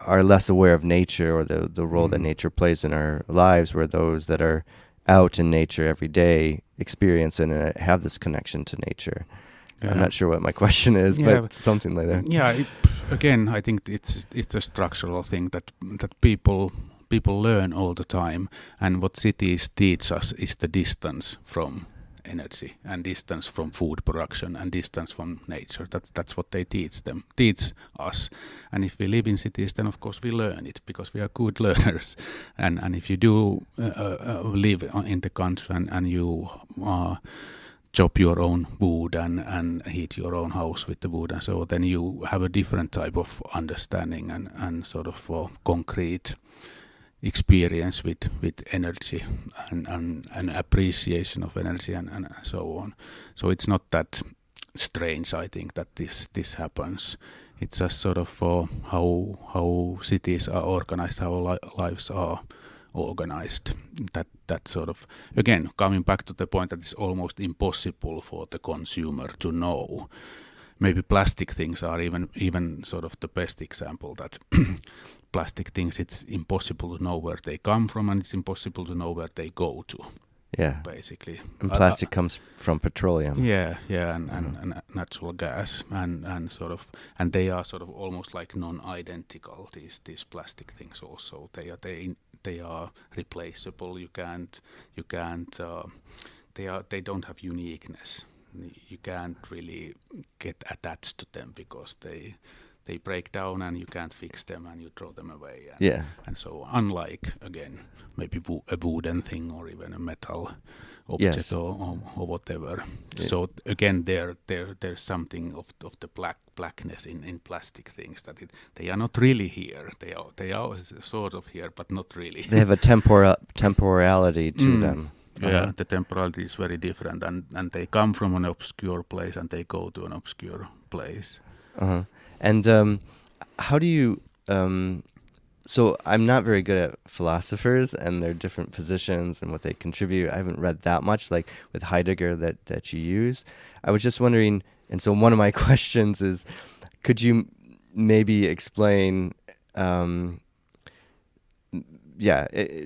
are less aware of nature, or the role that nature plays in our lives, where those that are out in nature every day experience and have this connection to nature. I'm not sure what my question is, but something like that. Yeah, again, I think it's a structural thing that people learn all the time, and what cities teach us is the distance from energy, and distance from food production, and distance from nature. That's what they teach us. And if we live in cities, then of course we learn it, because we are good learners. And if you do live in the country and you chop your own wood and heat your own house with the wood, and so then you have a different type of understanding and sort of concrete experience with energy and appreciation of energy and so on. So it's not that strange, I think, that this happens. It's just sort of how cities are organized, how lives are organized. That sort of, again, coming back to the point that it's almost impossible for the consumer to know. Maybe plastic things are even sort of the best example, that plastic things, it's impossible to know where they come from, and it's impossible to know where they go to. Yeah. basically. And plastic comes from petroleum. Yeah, and natural gas, and sort of, and they are sort of almost like non-identical. These plastic things also, they are replaceable. They don't have uniqueness. You can't really get attached to them because they break down and you can't fix them and you throw them away. And so unlike, again, maybe a wooden thing or even a metal object, Yes. or whatever. So again, there's something of the blackness in plastic things, that they are not really here. They are sort of here, but not really. They have a temporality to them. Yeah, the temporality is very different, and they come from an obscure place and they go to an obscure place. And how do you? So I'm not very good at philosophers and their different positions and what they contribute. I haven't read that much, like with Heidegger that you use. I was just wondering, and so one of my questions is, could you maybe explain?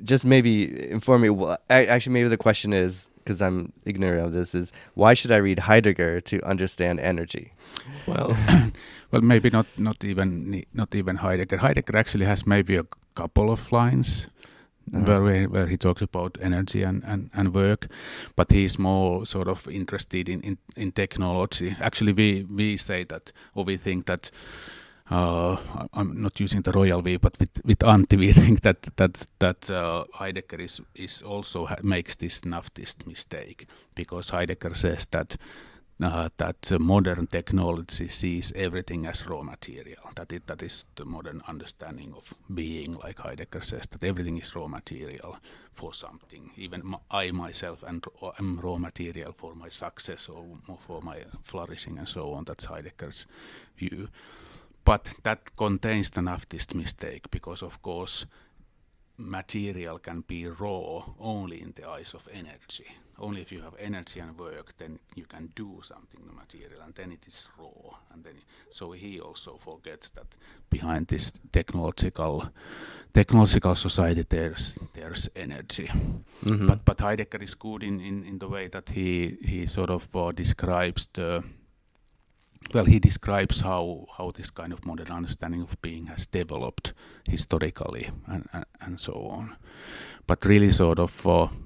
Just maybe inform me. Well, actually, maybe the question is, because I'm ignorant of this, is why should I read Heidegger to understand energy? Well, maybe not even Heidegger. Heidegger actually has maybe a couple of lines where he talks about energy and work, but he's more sort of interested in technology. Actually, we say that, or we think that. I'm not using the royal we, but with Antti, we think that Heidegger is also makes this naftist mistake, because Heidegger says that modern technology sees everything as raw material. That is the modern understanding of being, like Heidegger says, that everything is raw material for something. Even I myself am raw material for my success or for my flourishing and so on. That's Heidegger's view. But that contains the naftist mistake, because of course material can be raw only in the eyes of energy. Only if you have energy and work, then you can do something to material, and then it is raw. And then so he also forgets that behind this technological society there's energy. But Heidegger is good in the way that he sort of describes he describes how this kind of modern understanding of being has developed historically and so on. But really sort of,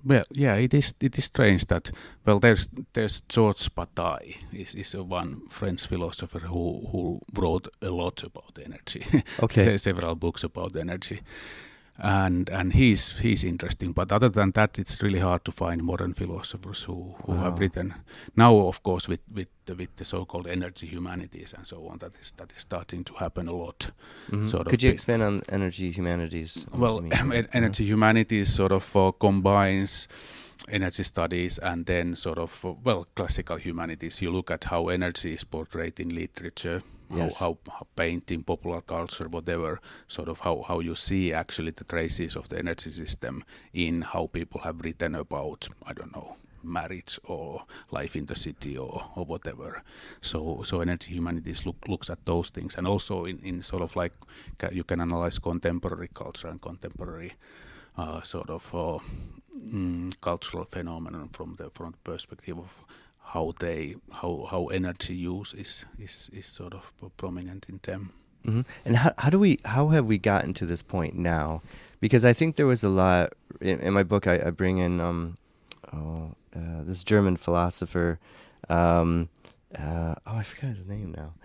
it is strange that, there's Georges Bataille, is one French philosopher who wrote a lot about energy. Okay. Several books about energy. And he's interesting, but other than that, it's really hard to find modern philosophers who have written now. Of course, with the so-called energy humanities and so on, that is starting to happen a lot. Could you expand on energy humanities? Well, energy humanities sort of combines energy studies and then sort of classical humanities. You look at how energy is portrayed in literature. Yes. How painting, popular culture, whatever, sort of how you see actually the traces of the energy system in how people have written about, I don't know, marriage or life in the city or whatever. So energy humanities looks at those things, and also in sort of like you can analyze contemporary culture and contemporary cultural phenomenon from the perspective of how energy use is sort of prominent in them. And how have we gotten to this point now? Because I think there was a lot in my book. I bring in this German philosopher. I forgot his name now.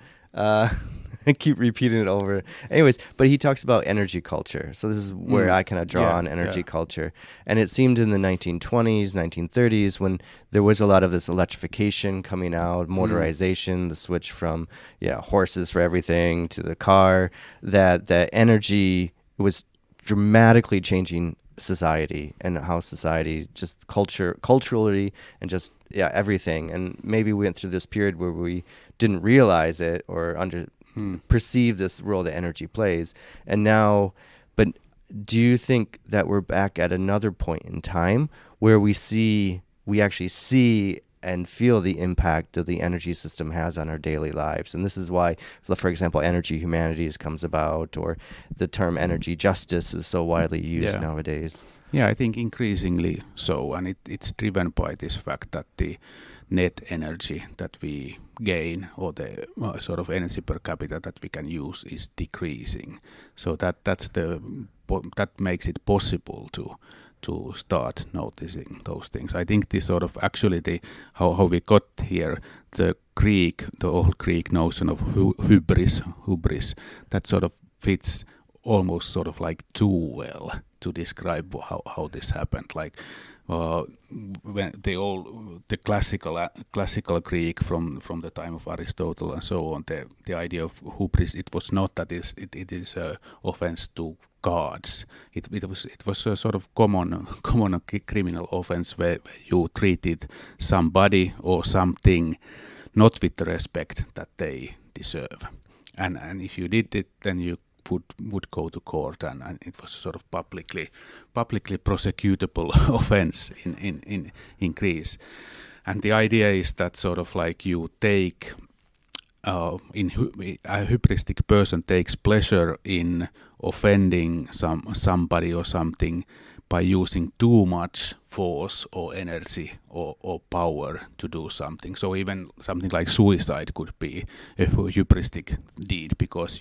I keep repeating it over. Anyways, but he talks about energy culture. So this is where I kind of draw on energy culture. And it seemed in the 1920s, 1930s, when there was a lot of this electrification coming out, motorization, the switch from horses for everything to the car, that energy was dramatically changing society and how society just culturally and just everything. And maybe we went through this period where we didn't realize it or perceive this role that energy plays. And now, but do you think that we're back at another point in time where we actually see and feel the impact that the energy system has on our daily lives. And this is why, for example, energy humanities comes about, or the term energy justice is so widely used nowadays. Yeah, I think increasingly so, and it's driven by this fact that the net energy that we gain, or the sort of energy per capita that we can use, is decreasing. So that makes it possible to start noticing those things. I think this sort of actually how we got here, the old Greek notion of hubris, that sort of fits almost sort of like too well to describe how this happened. Like when the classical Greek from the time of Aristotle and so on, the idea of hubris, it was not that it is an offense to gods. It was a sort of common criminal offense where you treated somebody or something not with the respect that they deserve, and if you did it, then you would go to court, and it was a sort of publicly prosecutable offense in Greece. And the idea is that sort of like you take a hubristic person takes pleasure in offending somebody or something by using too much force or energy or power to do something. So even something like suicide could be a hubristic deed, because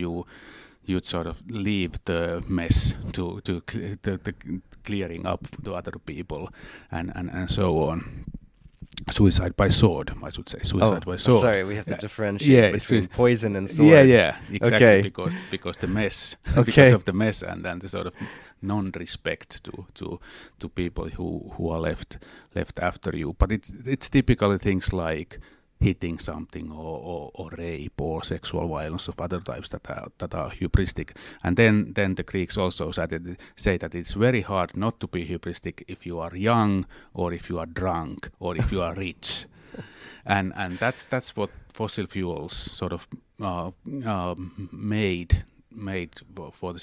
you'd sort of leave the mess to the clearing up to other people and so on. Suicide by sword, I should say. Suicide by sword. Sorry, we have to differentiate between poison and sword. Yeah, exactly. Okay. Because the mess, okay. because of the mess, and then the sort of non-respect to people who are left after you. But it's typically things like hitting something or rape or sexual violence of other types that are hubristic. And then the Greeks also say that it's very hard not to be hubristic if you are young, or if you are drunk, or if you are rich. and that's what fossil fuels sort of made for the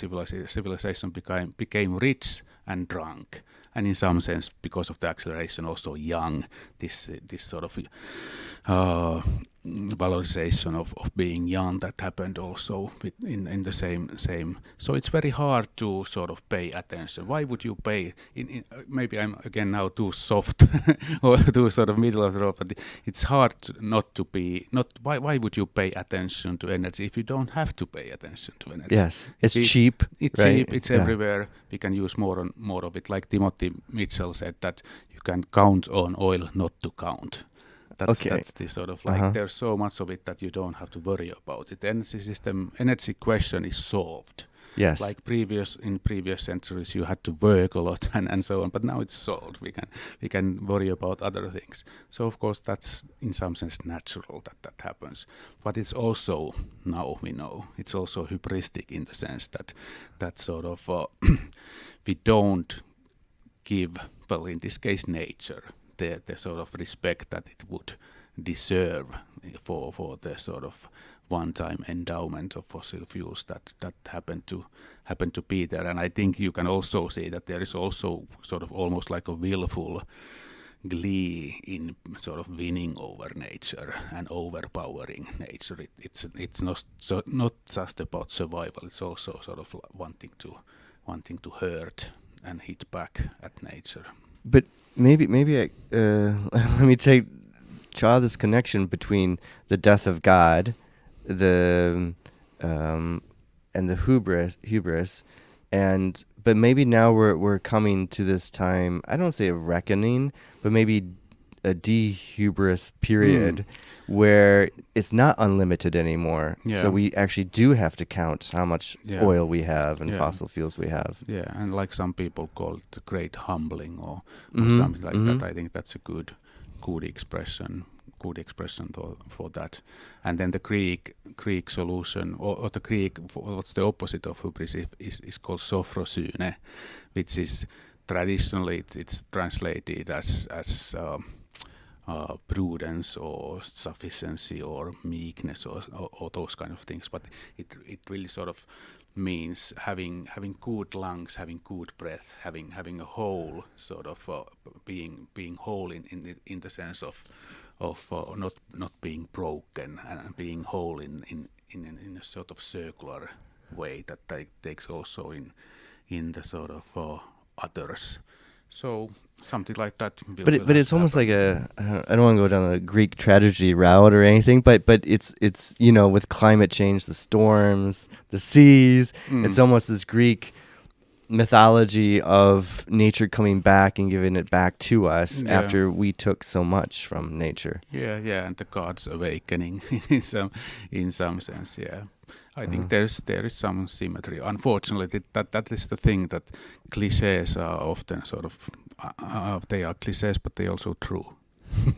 civilization became rich and drunk, and in some sense, because of the acceleration, also young. This sort of valorization of being young that happened also in the same. So it's very hard to sort of pay attention. Why would you pay? Maybe I'm again now too soft or too sort of middle of the road, but it's hard not to be. Why would you pay attention to energy if you don't have to pay attention to energy? Yes, it's cheap. It's right? cheap. It's everywhere. We can use more of it. Like Timothy Mitchell said, that you can count on oil, not to count. That's the sort of like there's so much of it that you don't have to worry about it. The energy question is solved. Yes. Like in previous centuries, you had to work a lot and so on, but now it's solved. We can worry about other things. So of course that's in some sense natural that happens. But it's also, now we know, it's also hubristic in the sense that sort of we don't give, well, in this case, nature the sort of respect that it would deserve for the sort of one-time endowment of fossil fuels that happen to be there. And I think you can also see that there is also sort of almost like a willful glee in sort of winning over nature and overpowering nature. It's not just about survival. It's also sort of wanting to hurt and hit back at nature. But maybe let me draw this connection between the death of God, and the hubris, but maybe now we're coming to this time. I don't say a reckoning, but maybe a de-hubris period where it's not unlimited anymore. Yeah. So we actually do have to count how much oil we have and fossil fuels we have. Yeah, and like some people call it the great humbling or something like that. I think that's a good expression for that. And then the Greek solution, or the Greek, what's the opposite of hubris, is called sophrosyne, which is traditionally it's translated as prudence or sufficiency or meekness or those kind of things, but it really sort of means having good lungs, having good breath, having a whole sort of being whole in the sense of not being broken and being whole in a sort of circular way that takes also in the sort of others. So something like that. But it's almost like I don't want to go down the Greek tragedy route or anything, but it's with climate change, the storms, the seas, it's almost this Greek mythology of nature coming back and giving it back to us after we took so much from nature. Yeah, and the gods awakening in some sense. Yeah, I think there is some symmetry. Unfortunately, that is the thing, that cliches are often sort of they are cliches, but they are also true.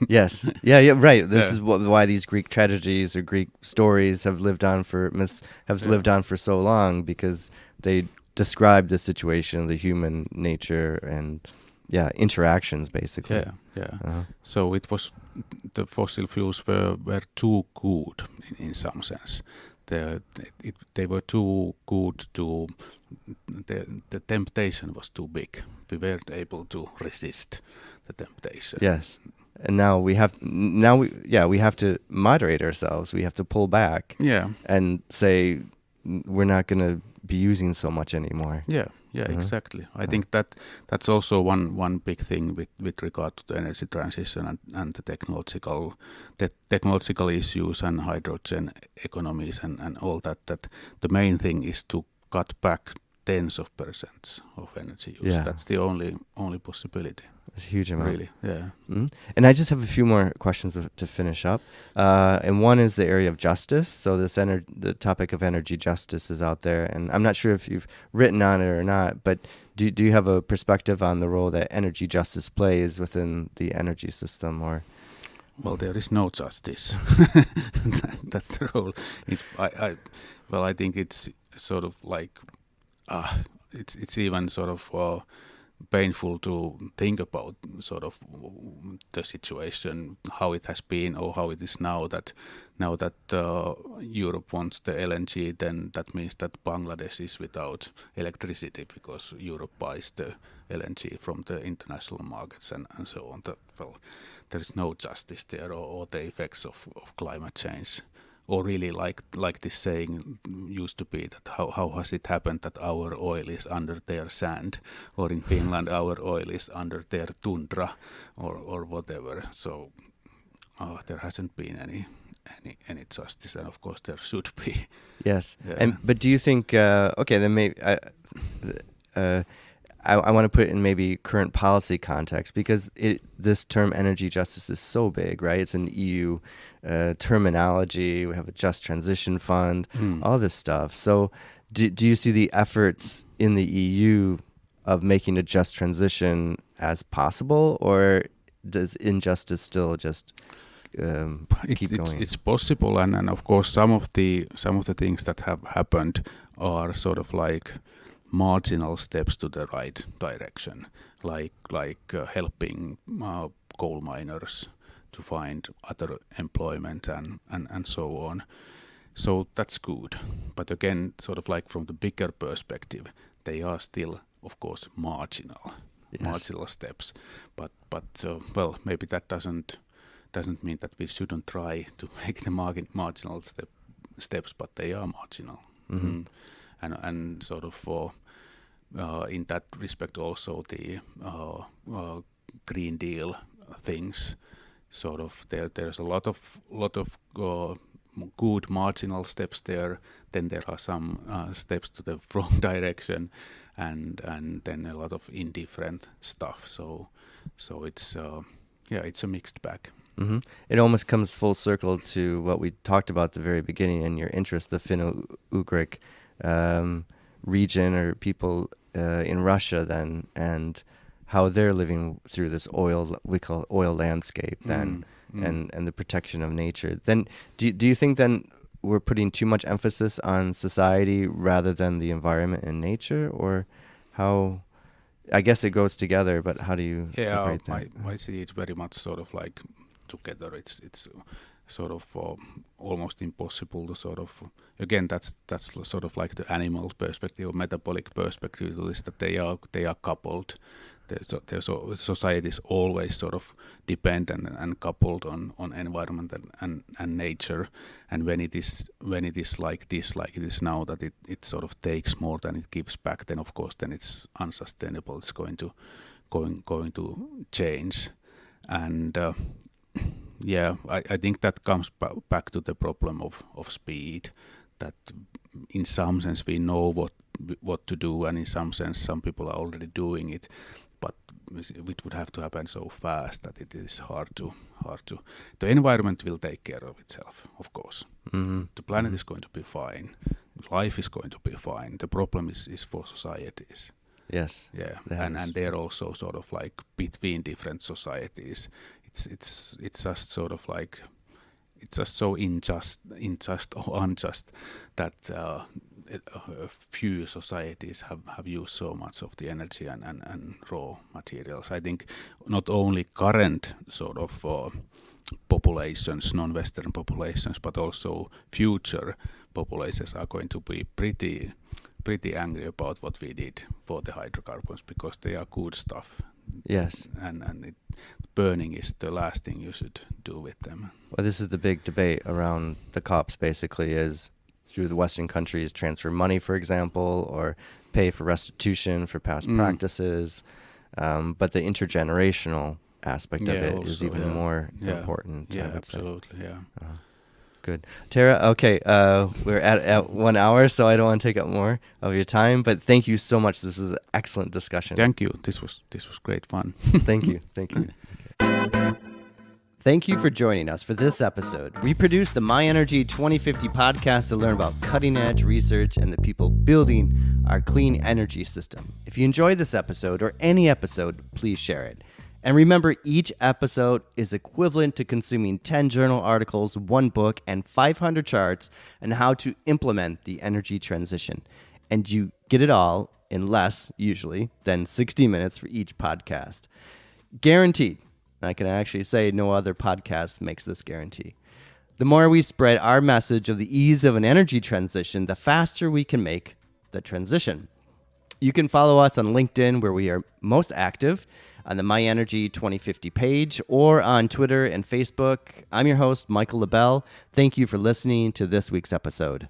Yes. Yeah. Right. This is why these Greek tragedies or Greek stories have lived on lived on for so long, because they describe the situation, the human nature, and interactions basically. Yeah. So it was the fossil fuels were too good in some sense. They were too good to the temptation was too big. We weren't able to resist the temptation. Yes. And now we have to moderate ourselves. We have to pull back. Yeah. And say we're not going to be using so much anymore. Yeah, exactly. I think that's also one big thing with regard to the energy transition and the technological issues and hydrogen economies and all that the main thing is to cut back tens of percents of energy use. Yeah. That's the only possibility. It's a huge amount. Really, yeah. Mm-hmm. And I just have a few more questions to finish up. And one is the area of justice. So the topic of energy justice is out there. And I'm not sure if you've written on it or not, but do you have a perspective on the role that energy justice plays within the energy system? Or well, there is no justice. That's the role. I think it's sort of like it's even sort of painful to think about sort of the situation, how it has been or how it is now that Europe wants the LNG, then that means that Bangladesh is without electricity because Europe buys the LNG from the international markets and so on. There is no justice there, or the effects of climate change. Or really like this saying used to be, that how has it happened that our oil is under their sand, or in Finland our oil is under their tundra, or whatever. So there hasn't been any justice, and of course there should be. Yes, but do you think? Then maybe I want to put it in maybe current policy context, because this term energy justice is so big, right? It's an EU terminology. We have a just transition fund, all this stuff. So do you see the efforts in the EU of making a just transition as possible, or does injustice still just keep going? It's possible, and of course some of the things that have happened are sort of like marginal steps to the right direction, like helping coal miners to find other employment and so on. So that's good. But again, sort of like from the bigger perspective, they are still, of course, marginal steps. But maybe that doesn't mean that we shouldn't try to make the marginal steps, but they are marginal. Mm-hmm. And sort of in that respect also the Green Deal things, sort of there's a lot of good marginal steps there. Then there are some steps to the wrong direction, and then a lot of indifferent stuff. So it's it's a mixed bag. Mm-hmm. It almost comes full circle to what we talked about at the very beginning in your interest, the Finno-Ugric region or people in Russia then, and how they're living through this we call oil landscape then, and the protection of nature. Then do you think then we're putting too much emphasis on society rather than the environment and nature, or how? I guess it goes together, but how do you separate that? I see it very much sort of like together. It's sort of almost impossible to sort of, again, that's sort of like the animal perspective or metabolic perspective to this, that they are coupled. society is always sort of dependent and coupled on environment and nature, and when it is like this, like it is now, that it sort of takes more than it gives back, then of course then it's unsustainable. It's going to change, and I think that comes back to the problem of speed, that in some sense we know what to do, and in some sense some people are already doing it, but it would have to happen so fast that it is hard to. The environment will take care of itself, of course. Mm-hmm. The planet is going to be fine. Life is going to be fine. The problem is for societies. Yes. Yeah, and they're also sort of like between different societies. It's just sort of like, it's just so unjust or unjust that few societies have used so much of the energy and raw materials. I think not only current sort of populations, non-Western populations, but also future populations are going to be pretty angry about what we did for the hydrocarbons, because they are good stuff. Yes. And burning is the last thing you should do with them. Well, this is the big debate around the COPs, basically, is through the Western countries transfer money, for example, or pay for restitution for past practices. But the intergenerational aspect of it is even more important. Yeah, absolutely. Say. Yeah. Good. Tere, okay, we're at 1 hour, so I don't want to take up more of your time, but thank you so much. This was an excellent discussion. Thank you. This was great fun. Thank you. Okay. Thank you for joining us for this episode. We produced the My Energy 2050 podcast to learn about cutting-edge research and the people building our clean energy system. If you enjoyed this episode or any episode, please share it. And remember, each episode is equivalent to consuming 10 journal articles, 1 book, and 500 charts on how to implement the energy transition. And you get it all in less, usually, than 60 minutes for each podcast. Guaranteed. I can actually say no other podcast makes this guarantee. The more we spread our message of the ease of an energy transition, the faster we can make the transition. You can follow us on LinkedIn, where we are most active, on the My Energy 2050 page, or on Twitter and Facebook. I'm your host, Michael LaBelle. Thank you for listening to this week's episode.